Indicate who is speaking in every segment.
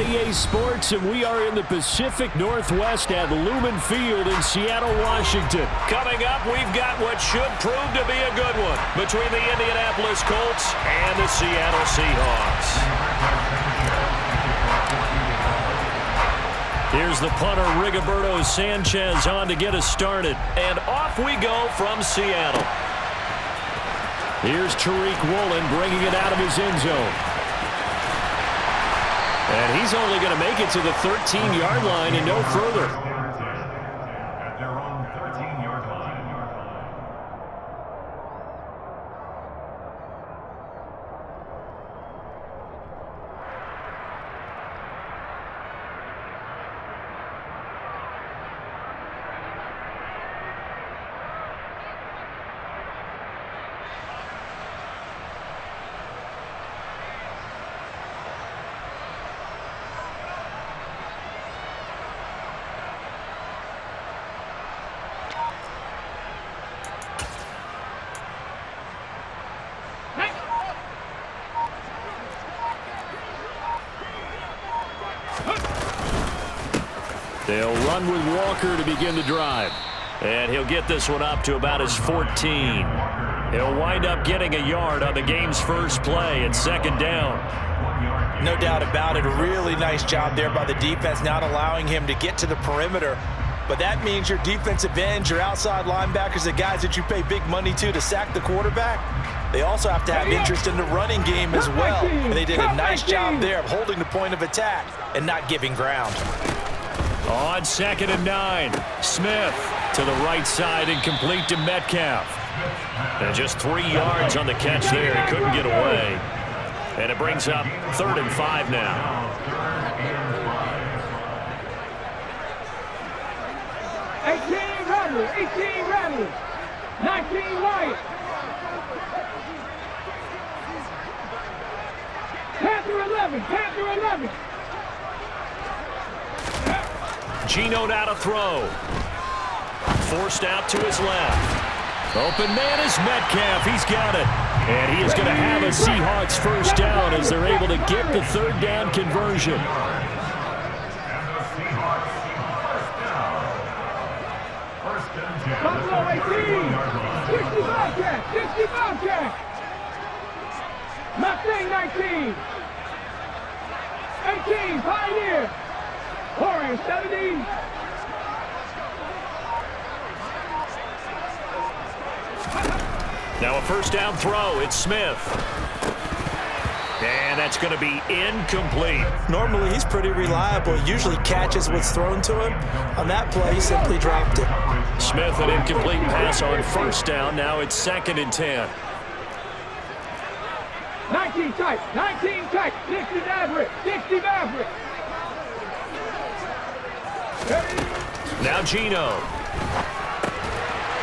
Speaker 1: EA Sports, and we are in the Pacific Northwest at Lumen Field in Seattle, Washington. Coming up, we've got what should prove to be a good one between the Indianapolis Colts and the Seattle Seahawks. Here's the punter, Rigoberto Sanchez, on to get us started. And off we go from Seattle. Here's Tariq Woolen bringing it out of his end zone. And he's only going to make it to the 13-yard line and no further. They'll run with Walker to begin the drive. And he'll get this one up to about his 14. He'll wind up getting a yard on the game's first play at second down.
Speaker 2: No doubt about it. A really nice job there by the defense, not allowing him to get to the perimeter. But that means your defensive ends, your outside linebackers, the guys that you pay big money to sack the quarterback, they also have to have interest in the running game as well. And they did a nice job there of holding the point of attack and not giving ground.
Speaker 1: On 2nd and 9, Smith to the right side and complete to Metcalf. And just 3 yards on the catch there. He couldn't get away. And it brings up 3rd and 5 now.
Speaker 3: 18 Rattlers, 18 Rattlers, 19 Lions. Panther 11, Panther 11.
Speaker 1: Geno now to throw. Forced out to his left. Open man is Metcalf. He's got it. And he is going to have a Seahawks first down as they're able to get the 3rd down conversion.
Speaker 3: Buffalo 18, 60 Bobcat, 60 Bobcat. Mustang 19, 18 Pioneer. Orange 70.
Speaker 1: Now a first down throw. It's Smith. And that's going to be incomplete.
Speaker 2: Normally, he's pretty reliable. He usually catches what's thrown to him. On that play, he simply dropped it.
Speaker 1: Smith, an incomplete pass on first down. Now it's 2nd and 10.
Speaker 3: 19 tight, 19 tight. 60 Maverick, 60 Maverick.
Speaker 1: Now Geno.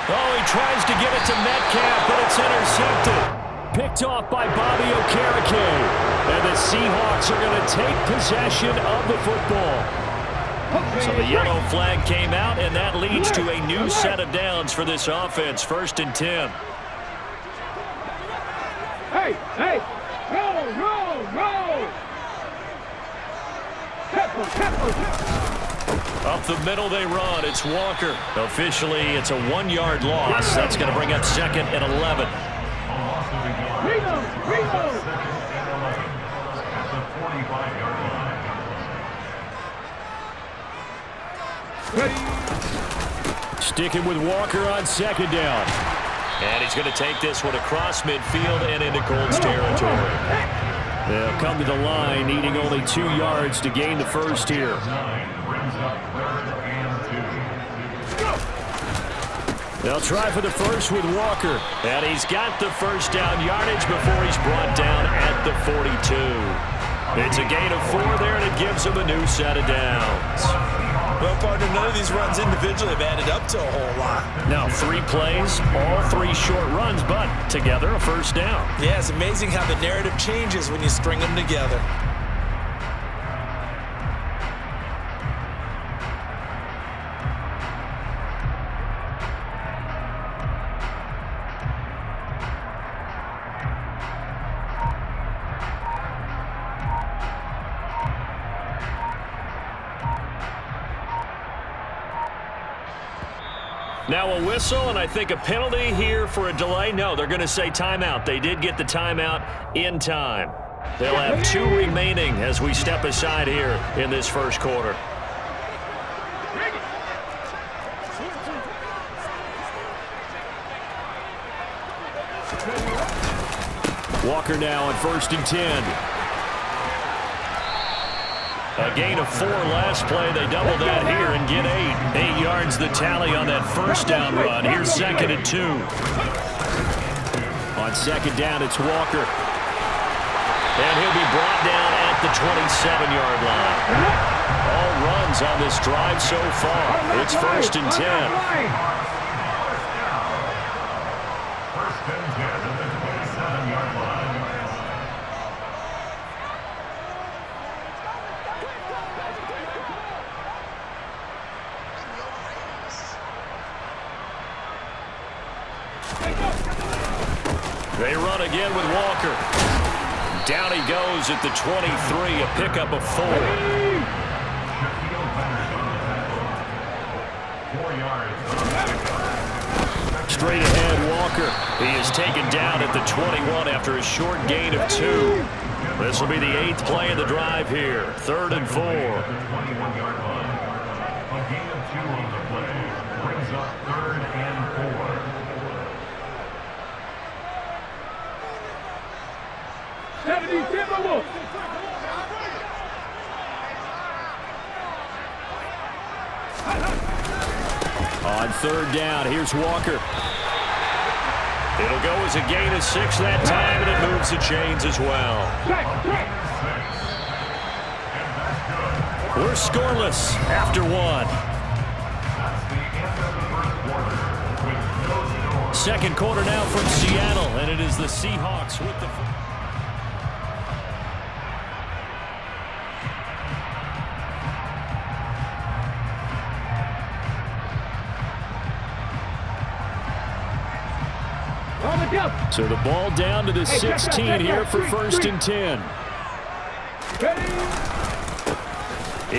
Speaker 1: Oh, he tries to get it to Metcalf, but it's intercepted. Picked off by Bobby Okereke. And the Seahawks are going to take possession of the football. So the yellow flag came out, and that leads to a new set of downs for this offense. 1st and 10.
Speaker 3: Hey, hey, roll, roll, roll. Pepper.
Speaker 1: Up the middle they run. It's Walker. Officially, it's a 1-yard loss. That's going to bring up 2nd and 11. Sticking with Walker on 2nd down. And he's going to take this one across midfield and into Colts territory. They'll come to the line, needing only 2 yards to gain the first here. They'll try for the first with Walker. And he's got the first down yardage before he's brought down at the 42. It's a gain of 4 there, and it gives him a new set of downs.
Speaker 2: Well, partner, none of these runs individually have added up to a whole lot.
Speaker 1: Now 3 plays, all 3 short runs, but together a first down.
Speaker 2: Yeah, it's amazing how the narrative changes when you string them together.
Speaker 1: Now a whistle, and I think a penalty here for a delay. No, they're going to say timeout. They did get the timeout in time. They'll have 2 remaining as we step aside here in this first quarter. Walker now on 1st and 10. A gain of 4 last play. They double that here and get 8. 8 yards the tally on that first down run. Here's 2nd and 2. On 2nd down, it's Walker. And he'll be brought down at the 27-yard line. All runs on this drive so far. It's 1st and 10. They run again with Walker. Down he goes at the 23, a pickup of 4. Straight ahead, Walker. He is taken down at the 21 after a short gain of 2. This will be the 8th play of the drive here. 3rd and 4.
Speaker 4: A gain of 2 on the play brings up 3rd and 4.
Speaker 1: On 3rd down, here's Walker. It'll go as a gain of 6 that time, and it moves the chains as well. We're scoreless after 1. Second quarter now from Seattle, and it is the Seahawks with the... So the ball down to the 16 here for 1st and 10.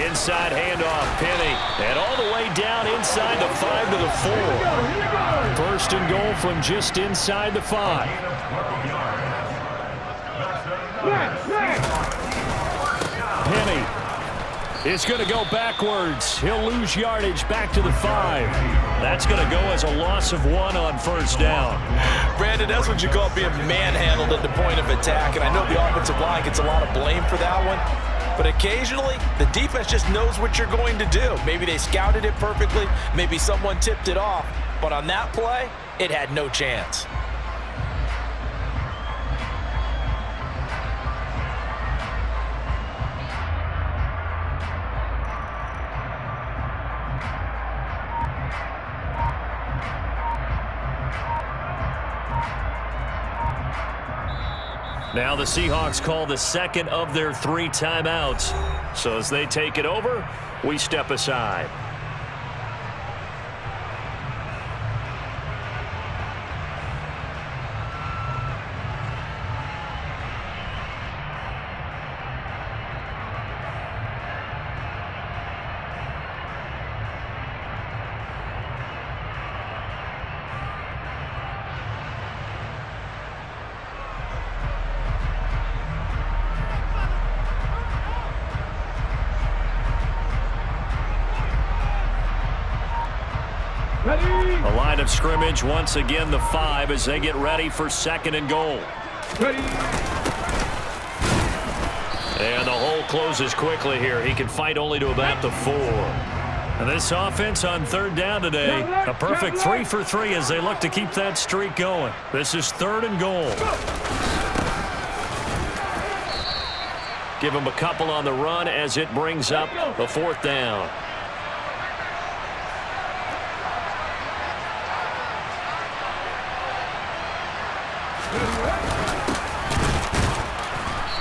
Speaker 1: Inside handoff, Penny. And all the way down inside the 5 to the 4. 1st and goal from just inside the 5. Penny is going to go backwards. He'll lose yardage back to the 5. That's going to go as a loss of 1 on 1st down.
Speaker 2: Brandon, that's what you call being manhandled at the point of attack, and I know the offensive line gets a lot of blame for that one, but occasionally the defense just knows what you're going to do. Maybe they scouted it perfectly, maybe someone tipped it off, but on that play, it had no chance.
Speaker 1: Now the Seahawks call the 2nd of their 3 timeouts. So as they take it over, we step aside. A line of scrimmage, once again the 5 as they get ready for 2nd and goal. And the hole closes quickly here. He can fight only to about the 4. And this offense on 3rd down today, a perfect 3 for 3 as they look to keep that streak going. This is 3rd and goal. Give him a couple on the run as it brings up the 4th down.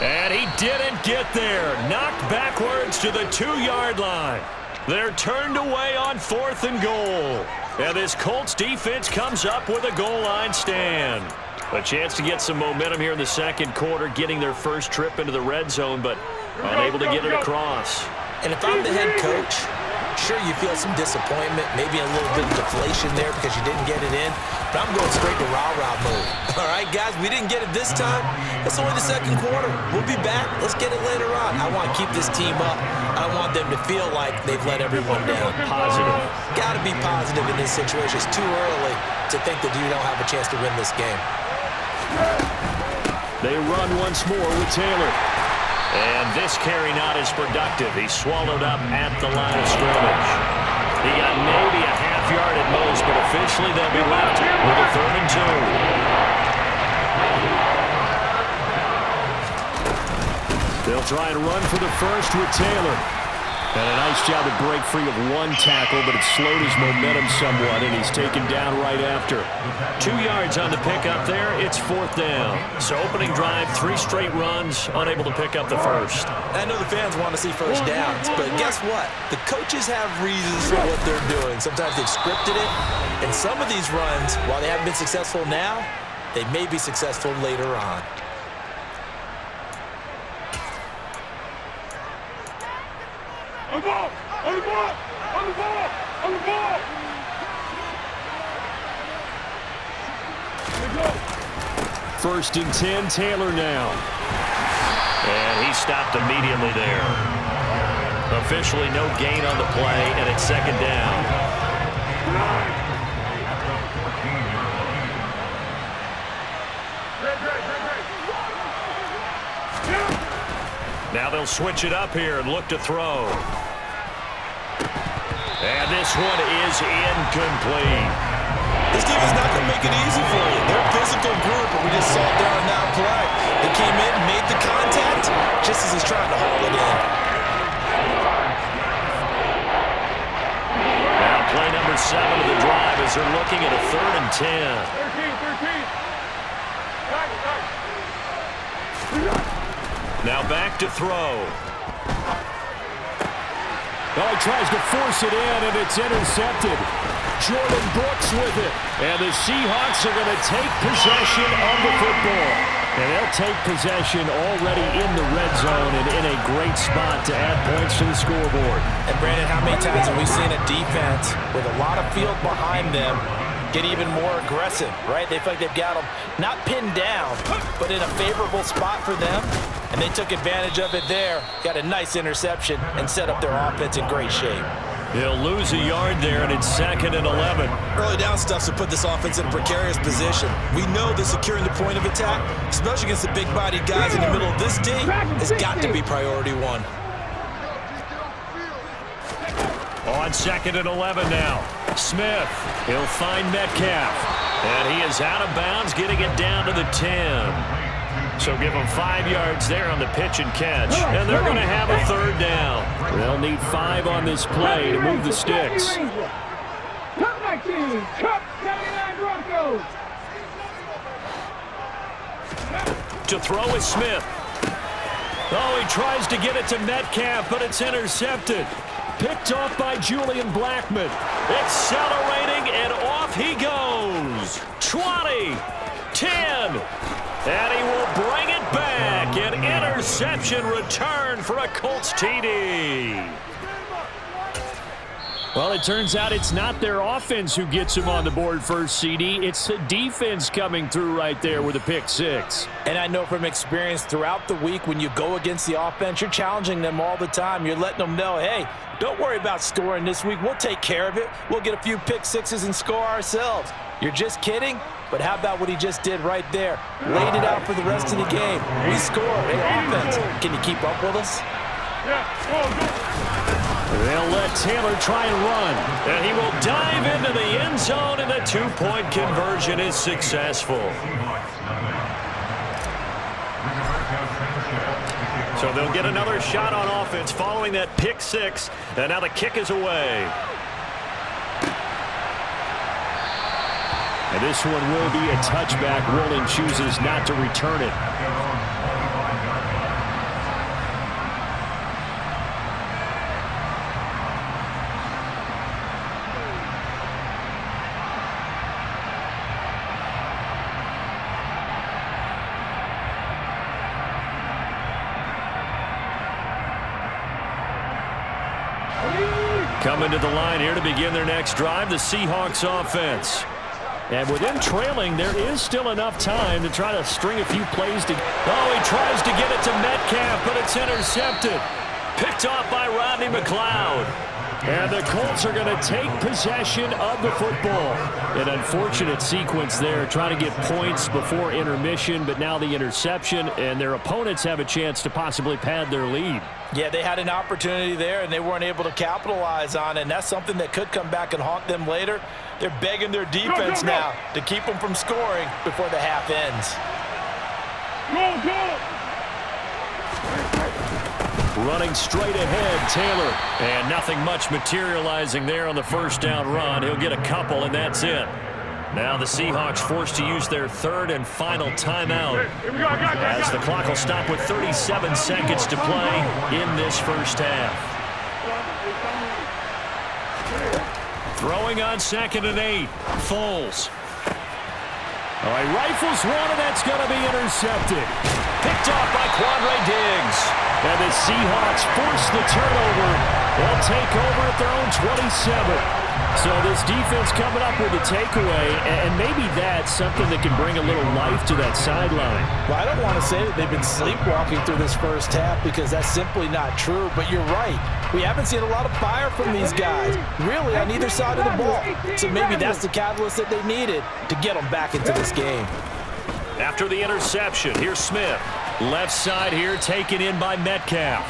Speaker 1: And he didn't get there. Knocked backwards to the 2-yard line. They're turned away on 4th and goal. And this Colts defense comes up with a goal line stand. A chance to get some momentum here in the 2nd quarter, getting their first trip into the red zone, but unable to get it across.
Speaker 2: And if I'm the head coach, Sure, you feel some disappointment, maybe a little bit of deflation there because you didn't get it in, but I'm going straight to rah-rah mode. All right, guys, we didn't get it this time. It's only the second quarter. We'll be back. Let's get it later on. I want to keep this team up. I want them to feel like they've let everyone down.
Speaker 1: Positive.
Speaker 2: Got to be positive in this situation. It's too early to think that you don't have a chance to win this game.
Speaker 1: They run once more with Taylor. And this carry not as productive. He's swallowed up at the line of scrimmage. He got maybe a half yard at most, but officially they'll be left with a 3rd and 2. They'll try and run for the first with Taylor. And a nice job to break free of one tackle, but it slowed his momentum somewhat, and he's taken down right after. 2 yards on the pickup there. It's 4th down. So opening drive, 3 straight runs, unable to pick up the first.
Speaker 2: I know the fans want to see first downs, but guess what? The coaches have reasons for what they're doing. Sometimes they've scripted it, and some of these runs, while they haven't been successful now, they may be successful later on.
Speaker 3: On the ball! On the ball! On the ball! On the ball!
Speaker 1: First and 10, Taylor now. And he stopped immediately there. Officially no gain on the play, and it's 2nd down. Now they'll switch it up here and look to throw. And this one is incomplete.
Speaker 2: This team is not going to make it easy for you. They're a physical group, but we just saw it there on that play. They came in, made the contact, just as he's trying to haul it in.
Speaker 1: Now play number 7 of the drive as they're looking at a 3rd and 10. Now back to throw. Well, he tries to force it in, and it's intercepted. Jordan Brooks with it. And the Seahawks are going to take possession of the football. And they'll take possession already in the red zone and in a great spot to add points to the scoreboard.
Speaker 2: And, Brandon, how many times have we seen a defense with a lot of field behind them get even more aggressive, right? They feel like they've got them not pinned down, but in a favorable spot for them. And they took advantage of it there, got a nice interception, and set up their offense in great shape.
Speaker 1: They'll lose a yard there, and it's 2nd and 11.
Speaker 2: Early down stuff to put this offense in a precarious position. We know that securing the point of attack, especially against the big-bodied guys in the middle of this team, has got to be priority 1.
Speaker 1: On 2nd and 11 now. Smith, he'll find Metcalf. And he is out of bounds, getting it down to the 10. So give them 5 yards there on the pitch and catch. And they're going to have a 3rd down. They'll need 5 on this play to move the sticks.
Speaker 3: Cup 19, Cup 79 Broncos.
Speaker 1: To throw is Smith. Oh, he tries to get it to Metcalf, but it's intercepted. Picked off by Julian Blackmon. Accelerating, and off he goes. 20, 10. And he will bring it back. An interception return for a Colts TD. Well, it turns out it's not their offense who gets him on the board first, CD. It's the defense coming through right there with a pick 6.
Speaker 2: And I know from experience throughout the week when you go against the offense, you're challenging them all the time. You're letting them know, hey, don't worry about scoring this week. We'll take care of it. We'll get a few pick 6s and score ourselves. You're just kidding? But how about what he just did right there? Laid it out for the rest of the game. We scored. Hey, offense, can you keep up with us?
Speaker 1: They'll let Taylor try and run. And he will dive into the end zone, and the 2-point conversion is successful. So they'll get another shot on offense following that pick 6. And now the kick is away. And this one will be a touchback. Rowland chooses not to return it. Coming to the line here to begin their next drive, the Seahawks offense. And with them trailing, there is still enough time to try to string a few plays to... Oh, he tries to get it to Metcalf, but it's intercepted. Picked off by Rodney McLeod. And the Colts are going to take possession of the football. An unfortunate sequence there, trying to get points before intermission, but now the interception, and their opponents have a chance to possibly pad their lead.
Speaker 2: Yeah, they had an opportunity there, and they weren't able to capitalize on it, and that's something that could come back and haunt them later. They're begging their defense now to keep them from scoring before the half ends.
Speaker 1: Running straight ahead, Taylor. And nothing much materializing there on the first down run. He'll get a couple, and that's it. Now the Seahawks forced to use their third and final timeout, as the clock will stop with 37 seconds to play in this first half. Throwing on 2nd and 8. Foles. Oh, he rifles one, and that's going to be intercepted. Picked off by Quandre Diggs. And the Seahawks force the turnover. They'll take over at their own 27. So this defense coming up with a takeaway, and maybe that's something that can bring a little life to that sideline.
Speaker 2: Well, I don't want to say that they've been sleepwalking through this first half, because that's simply not true. But you're right. We haven't seen a lot of fire from these guys, really, on either side of the ball. So maybe that's the catalyst that they needed to get them back into this game.
Speaker 1: After the interception, here's Smith. Left side here, taken in by Metcalf.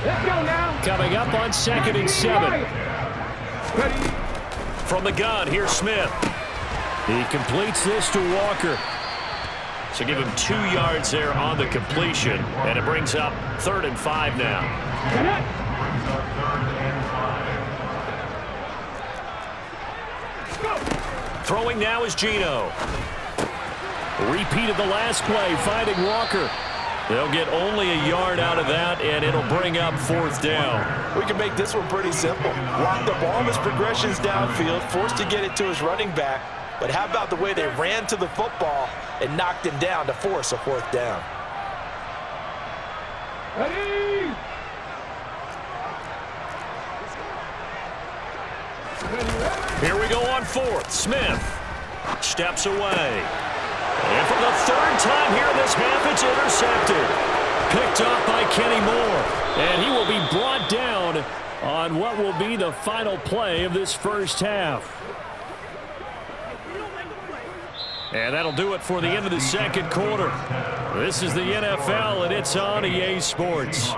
Speaker 3: Let's go now.
Speaker 1: Coming up on 2nd and 7. From the gun, here's Smith. He completes this to Walker. So give him 2 yards there on the completion, and it brings up 3rd and 5 now. Throwing now is Geno. Repeat of the last play, finding Walker. They'll get only a yard out of that, and it'll bring up 4th down.
Speaker 2: We can make this one pretty simple. Locked up all of his progressions downfield, forced to get it to his running back. But how about the way they ran to the football and knocked him down to force a 4th down?
Speaker 3: Ready?
Speaker 1: Here we go on 4th. Smith steps away. And for the 3rd time here in this half, it's intercepted. Picked off by Kenny Moore. And he will be brought down on what will be the final play of this first half. And that'll do it for the end of the 2nd quarter. This is the NFL, and it's on EA Sports.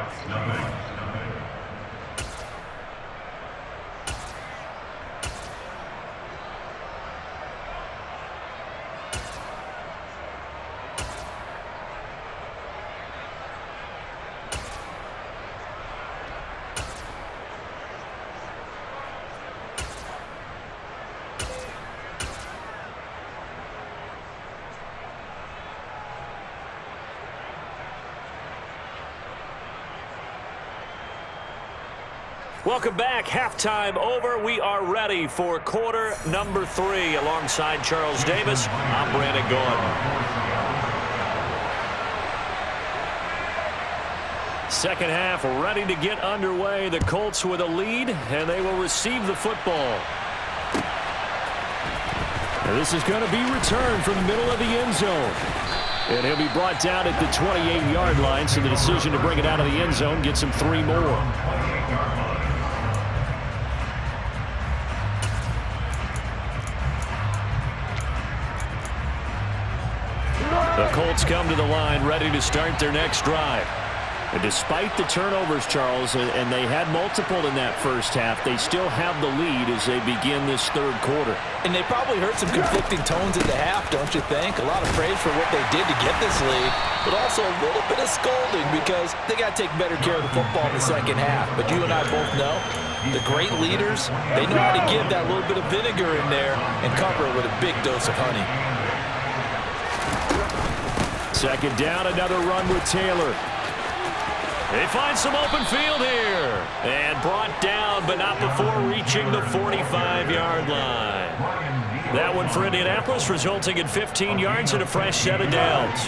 Speaker 1: Welcome back. Halftime over. We are ready for quarter number 3. Alongside Charles Davis, I'm Brandon Gordon. Second half ready to get underway. The Colts with a lead, and they will receive the football. Now this is going to be returned from the middle of the end zone. And he'll be brought down at the 28-yard line, so the decision to bring it out of the end zone gets him 3 more. The Colts come to the line ready to start their next drive. And despite the turnovers, Charles, and they had multiple in that first half, they still have the lead as they begin this 3rd quarter.
Speaker 2: And they probably heard some conflicting tones at the half, don't you think? A lot of praise for what they did to get this lead, but also a little bit of scolding because they got to take better care of the football in the second half. But you and I both know the great leaders, they know how to give that little bit of vinegar in there and cover it with a big dose of honey.
Speaker 1: Second down, another run with Taylor. They find some open field here. And brought down, but not before reaching the 45-yard line. That one for Indianapolis, resulting in 15 yards and a fresh set of downs.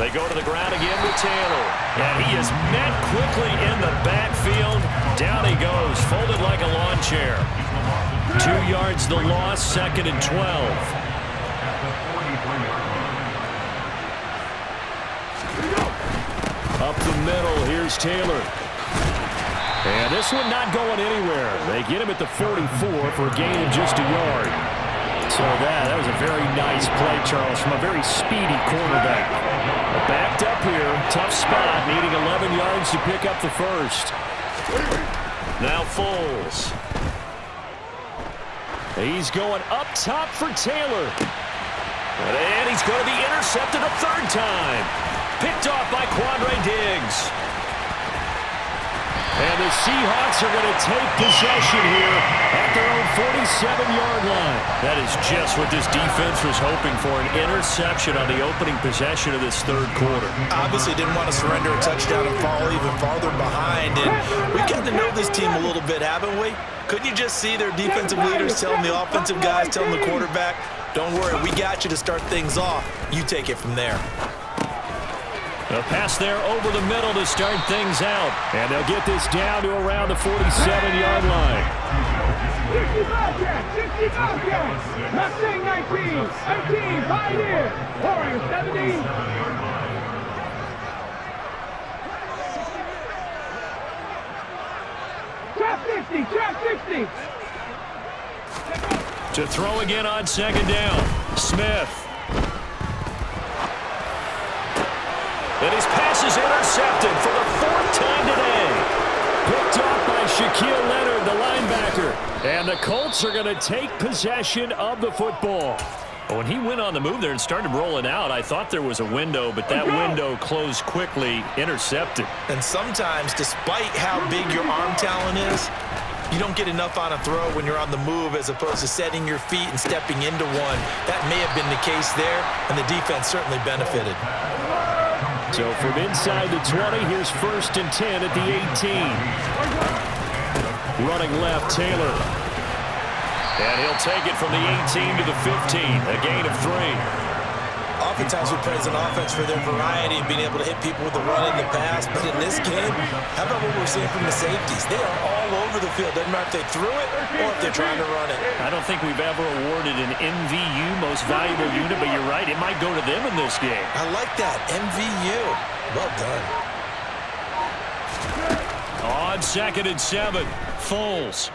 Speaker 1: They go to the ground again with Taylor. And he is met quickly in the backfield. Down he goes, folded like a lawn chair. 2 yards the loss, 2nd and 12. Up the middle, here's Taylor. And this one not going anywhere. They get him at the 44 for a gain of just a yard. So that was a very nice play, Charles, from a very speedy quarterback. Backed up here, tough spot, needing 11 yards to pick up the first. Now Foles. He's going up top for Taylor. And he's going to be intercepted a 3rd time. Picked off by Quandre Diggs. And the Seahawks are going to take possession here at their own 47-yard line. That is just what this defense was hoping for, an interception on the opening possession of this 3rd quarter.
Speaker 2: Obviously didn't want to surrender a touchdown and fall even farther behind. And we've gotten to know this team a little bit, haven't we? Couldn't you just see their defensive leaders telling the offensive guys, telling the quarterback, don't worry, we got you to start things off. You take it from there.
Speaker 1: A pass there over the middle to start things out. And they'll get this down to around the 47-yard line.
Speaker 3: 65 yards, 65 yards. Mustang 19, 19, Pioneer. Warrior 17. Trap 50, trap 50.
Speaker 1: To throw again on 2nd down. Smith. And his pass is intercepted for the 4th time today. Picked off by Shaquille Leonard, the linebacker. And the Colts are going to take possession of the football. When he went on the move there and started rolling out, I thought there was a window, but that window closed quickly, intercepted.
Speaker 2: And sometimes, despite how big your arm talent is, you don't get enough on a throw when you're on the move as opposed to setting your feet and stepping into one. That may have been the case there, and the defense certainly benefited.
Speaker 1: So from inside the 20, here's 1st and 10 at the 18. Running left, Taylor. And he'll take it from the 18 to the 15, a gain of 3.
Speaker 2: Oftentimes we praise an offense for their variety and being able to hit people with the run and the pass, but in this game, how about what we're seeing from the safeties? They are all over the field. Doesn't matter if they threw it or if they're trying to run it.
Speaker 1: I don't think we've ever awarded an MVU, most valuable unit, but you're right, it might go to them in this game.
Speaker 2: I like that, MVU. Well done.
Speaker 1: On 2nd and 7, Foles.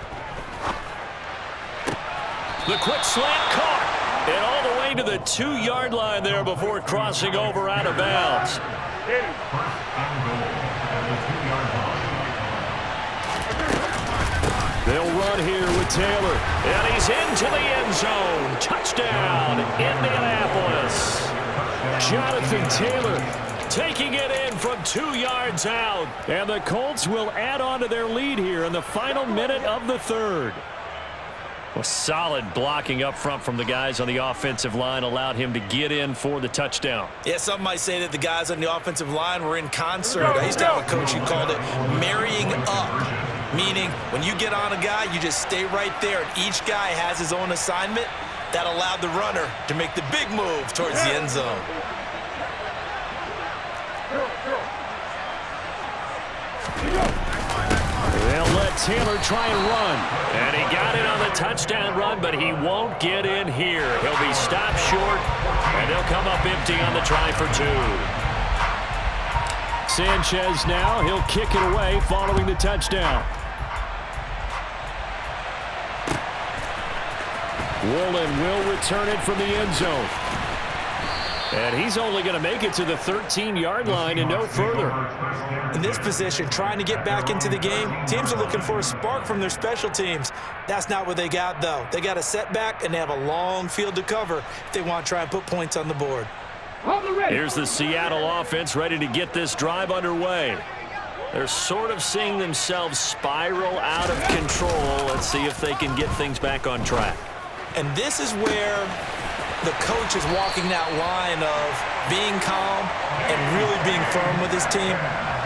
Speaker 1: The quick slant caught. And all the way to the 2-yard line there before crossing over out of bounds. They'll run here with Taylor. And he's into the end zone. Touchdown, Indianapolis. Jonathan Taylor taking it in from 2 yards out. And the Colts will add on to their lead here in the final minute of the 3rd. Well, solid blocking up front from the guys on the offensive line allowed him to get in for the touchdown.
Speaker 2: Yeah, some might say that the guys on the offensive line were in concert. I used to have a coach who called it marrying up, meaning when you get on a guy, you just stay right there, and each guy has his own assignment. That allowed the runner to make the big move towards the end zone.
Speaker 1: They'll let Taylor try and run. And he got it on the touchdown run, but he won't get in here. He'll be stopped short, and they'll come up empty on the try for 2. Sanchez now, he'll kick it away following the touchdown. Woolen will return it from the end zone. And he's only going to make it to the 13-yard line and no further.
Speaker 2: In this position, trying to get back into the game, teams are looking for a spark from their special teams. That's not what they got, though. They got a setback, and they have a long field to cover if they want to try and put points on the board.
Speaker 1: Here's the Seattle offense ready to get this drive underway. They're sort of seeing themselves spiral out of control. Let's see if they can get things back on track.
Speaker 2: And this is where the coach is walking that line of being calm and really being firm with his team.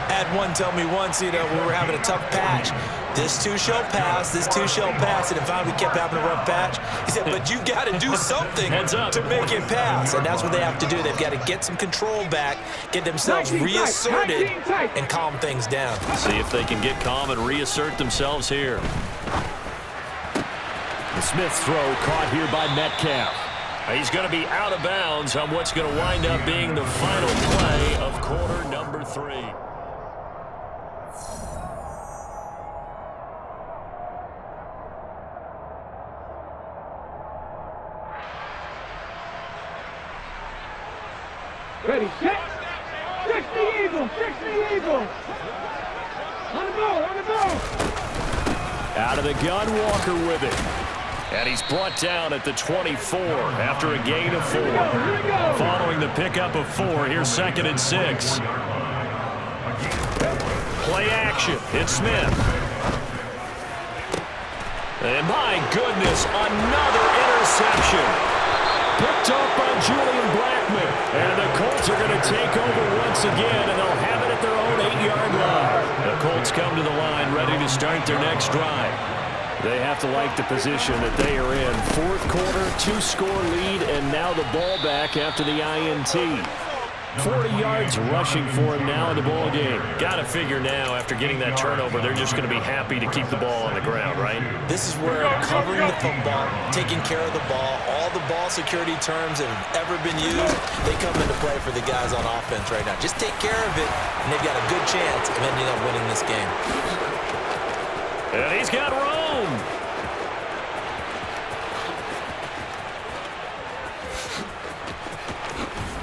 Speaker 2: Had one tell me once, you know, we were having a tough patch. This too shall pass, this too shall pass. And finally we kept having a rough patch. He said, but you got to do something to make it pass. And that's what they have to do. They've got to get some control back, get themselves reasserted, and calm things down.
Speaker 1: See if they can get calm and reassert themselves here. The Smith's throw caught here by Metcalf. He's going to be out of bounds on what's going to wind up being the final play of quarter number 3.
Speaker 3: Ready, set. 60 Eagle, 60 Eagle. On the ball, on the ball.
Speaker 1: Out of the gun, Walker with it. And he's brought down at the 24 after a gain of 4. Following the pickup of 4, here's 2nd and 6. Play action. It's Smith. And my goodness, another interception. Picked up by Julian Blackman. And the Colts are going to take over once again, and they'll have it at their own 8-yard line. The Colts come to the line ready to start their next drive. They have to like the position that they are in. 4th quarter, 2-score lead, and now the ball back after the INT. 40 yards rushing for him now in the ball game. Got to figure now, after getting that turnover, they're just going to be happy to keep the ball on the ground, right?
Speaker 2: This is where covering the football, taking care of the ball, all the ball security terms that have ever been used, they come into play for the guys on offense right now. Just take care of it, and they've got a good chance of ending up winning this game.
Speaker 1: And he's got Rome.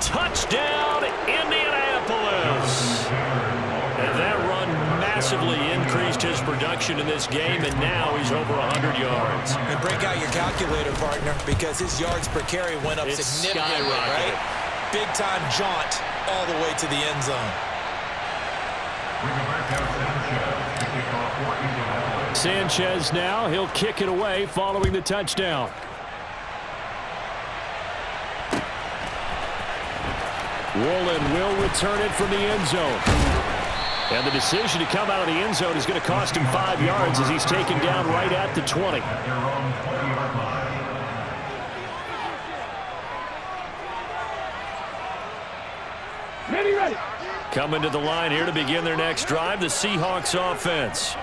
Speaker 1: Touchdown, Indianapolis. And that run massively increased his production in this game, and now he's over 100 yards.
Speaker 2: And break out your calculator, partner, because his yards per carry went up significantly, right? Big-time jaunt all the way to the end zone.
Speaker 1: Sanchez now, he'll kick it away following the touchdown. Woolen will return it from the end zone. And the decision to come out of the end zone is going to cost him 5 yards as he's taken down right at the 20.
Speaker 3: Ready.
Speaker 1: Coming to the line here to begin their next drive, the Seahawks offense.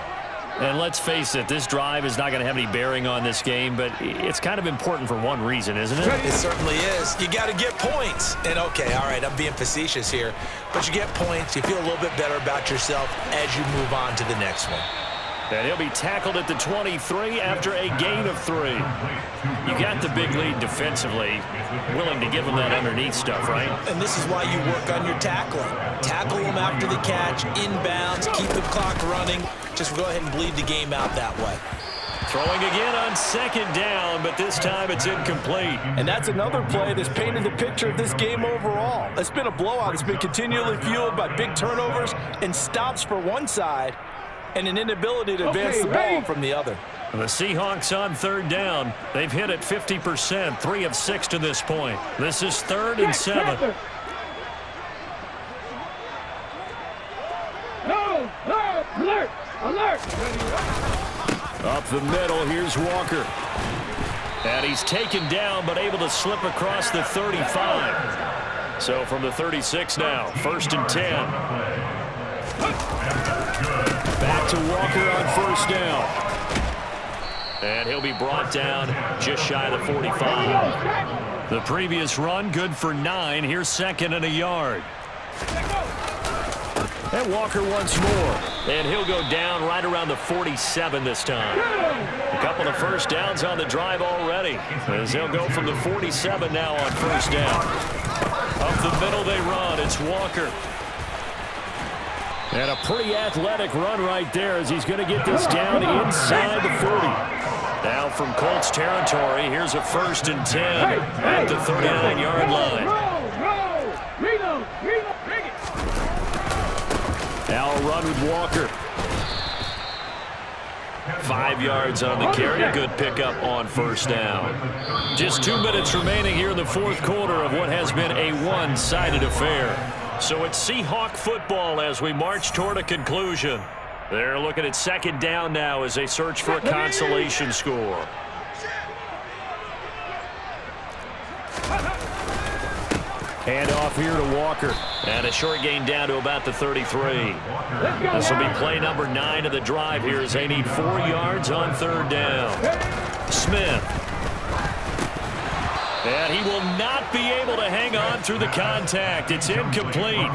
Speaker 1: And let's face it, this drive is not going to have any bearing on this game, but it's kind of important for one reason, isn't it?
Speaker 2: It certainly is. You got to get points. And, okay, all right, I'm being facetious here, but you get points. You feel a little bit better about yourself as you move on to the next one.
Speaker 1: And he'll be tackled at the 23 after a gain of 3. You got the big lead defensively. Willing to give him that underneath stuff, right?
Speaker 2: And this is why you work on your tackling. Tackle them after the catch, inbounds, keep the clock running. Just go ahead and bleed the game out that way.
Speaker 1: Throwing again on 2nd down, but this time it's incomplete.
Speaker 5: And that's another play that's painted the picture of this game overall. It's been a blowout. It's been continually fueled by big turnovers and stops for one side and an inability to advance the ball from the other.
Speaker 1: The Seahawks on 3rd down. They've hit it 50%, 3 of 6 to this point. This is 3rd and 7.
Speaker 3: No, alert, alert.
Speaker 1: Up the middle, here's Walker. And he's taken down, but able to slip across the 35. So from the 36 now, 1st and 10. Back to Walker on 1st down. And he'll be brought down just shy of the 45. The previous run, good for 9. Here's 2nd and a yard. And Walker once more. And he'll go down right around the 47 this time. A couple of 1st downs on the drive already, as he'll go from the 47 now on 1st down. Up the middle they run. It's Walker. And a pretty athletic run right there as he's going to get this down inside the 40. Now from Colts territory, here's a 1st and 10 at the 39-yard line. Now a run with Walker. 5 yards on the carry. A good pickup on 1st down. Just 2 minutes remaining here in the 4th quarter of what has been a one-sided affair. So it's Seahawk football as we march toward a conclusion. They're looking at second down now as they search for a consolation score. Hand off here to Walker. And a short gain down to about the 33. This will be play number 9 of the drive here as they need 4 yards on third down. Smith. And he will not be able to hang on through the contact. It's incomplete.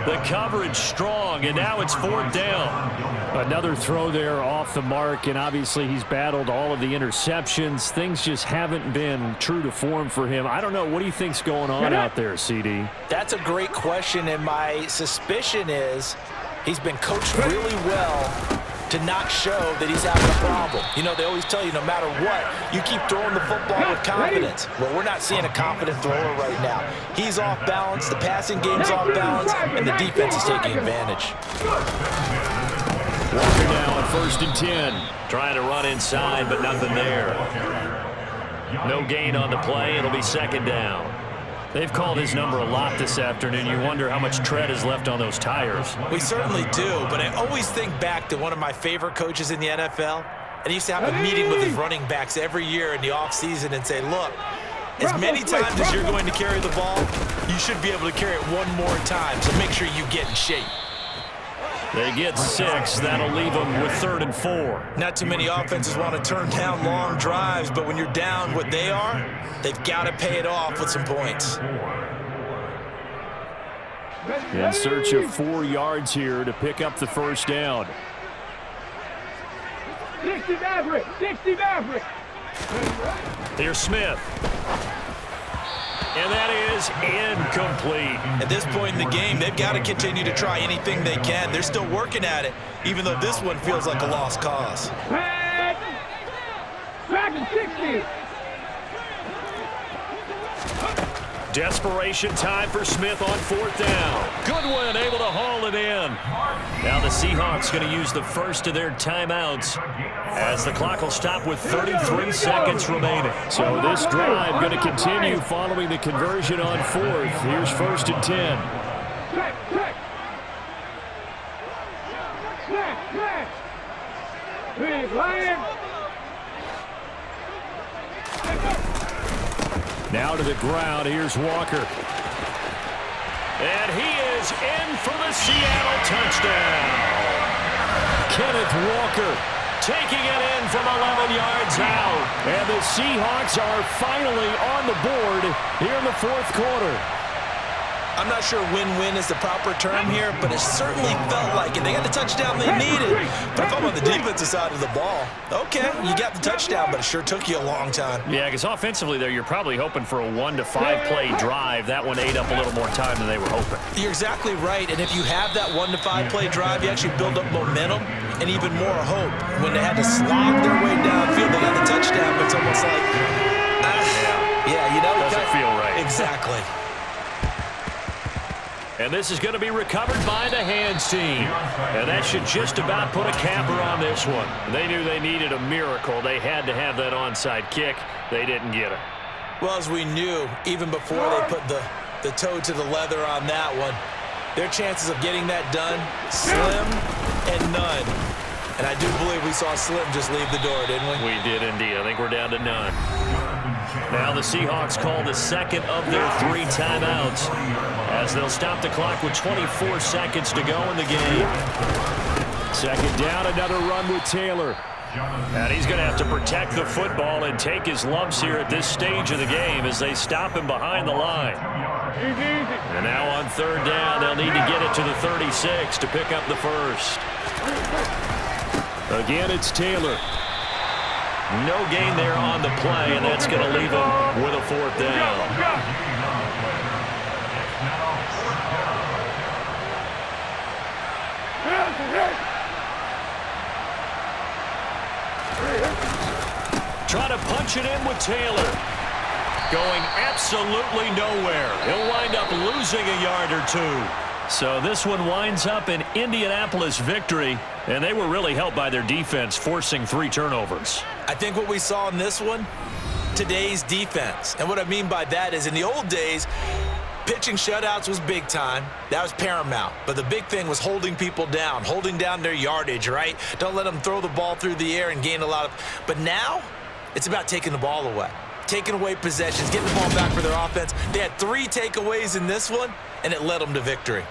Speaker 1: The coverage strong, and now it's fourth down. Another throw there off the mark, and obviously he's battled all of the interceptions. Things just haven't been true to form for him. I don't know. What do you think's going on out there, CD?
Speaker 2: That's a great question, and my suspicion is he's been coached really well to not show that he's having a problem. You know, they always tell you no matter what, you keep throwing the football with confidence. Well, we're not seeing a confident thrower right now. He's off balance, the passing game's off balance, and the defense is taking advantage.
Speaker 1: Walker now on 1st and 10. Trying to run inside, but nothing there. No gain on the play. It'll be second down. They've called his number a lot this afternoon. You wonder how much tread is left on those tires.
Speaker 2: We certainly do, but I always think back to one of my favorite coaches in the NFL, and he used to have a meeting with his running backs every year in the offseason and say, look, as many times as you're going to carry the ball, you should be able to carry it one more time, so make sure you get in shape.
Speaker 1: They get 6. That'll leave them with 3rd and 4.
Speaker 2: Not too many offenses want to turn down long drives, but when you're down what they are, they've got to pay it off with some points.
Speaker 1: In search of 4 yards here to pick up the first down.
Speaker 3: 60 Maverick! 60 Maverick!
Speaker 1: Here's Smith. And that is incomplete.
Speaker 2: At this point in the game, they've got to continue to try anything they can. They're still working at it, even though this one feels like a lost cause.
Speaker 3: Back 60!
Speaker 1: Desperation time for Smith on 4th down. Goodwin able to haul it in. Now the Seahawks going to use the first of their timeouts as the clock will stop with 33 seconds remaining. So this drive going to continue following the conversion on 4th. Here's 1st and 10.
Speaker 3: Big Lion!
Speaker 1: Now to the ground. Here's Walker. And he is in for the Seattle touchdown. Kenneth Walker taking it in from 11 yards out. And the Seahawks are finally on the board here in the 4th quarter.
Speaker 2: I'm not sure win-win is the proper term here, but it certainly felt like it. They got the touchdown they needed. But if I'm on the defensive side of the ball, okay, you got the touchdown, but it sure took you a long time.
Speaker 1: Yeah, because offensively there, you're probably hoping for a 1 to 5 play drive. That one ate up a little more time than they were hoping.
Speaker 2: You're exactly right, and if you have that 1 to 5 play drive, you actually build up momentum and even more hope. When they had to slog their way downfield, they got the touchdown, but it's almost like, yeah, you know.
Speaker 1: Doesn't feel right.
Speaker 2: Exactly.
Speaker 1: And this is going to be recovered by the hands team. And that should just about put a capper on this one. They knew they needed a miracle. They had to have that onside kick. They didn't get it.
Speaker 2: Well, as we knew, even before they put the toe to the leather on that one, their chances of getting that done, slim and none. And I do believe we saw Slim just leave the door, didn't we?
Speaker 1: We did indeed. I think we're down to none. Now the Seahawks call the second of their 3 timeouts as they'll stop the clock with 24 seconds to go in the game. Second down, another run with Taylor. And he's going to have to protect the football and take his lumps here at this stage of the game as they stop him behind the line. And now on 3rd down, they'll need to get it to the 36 to pick up the first. Again, it's Taylor. No gain there on the play, and that's going to leave him with a 4th down. Try to punch it in with Taylor. Going absolutely nowhere. He'll wind up losing a yard or 2. So this one winds up an Indianapolis victory, and they were really helped by their defense, forcing 3 turnovers.
Speaker 2: I think what we saw in this one, today's defense. And what I mean by that is in the old days, Pitching shutouts was big time. That was paramount. But the big thing was holding people down, holding down their yardage, right? Don't let them throw the ball through the air and gain a lot of... But now, it's about taking the ball away. Taking away possessions, getting the ball back for their offense. They had 3 takeaways in this one, and it led them to victory.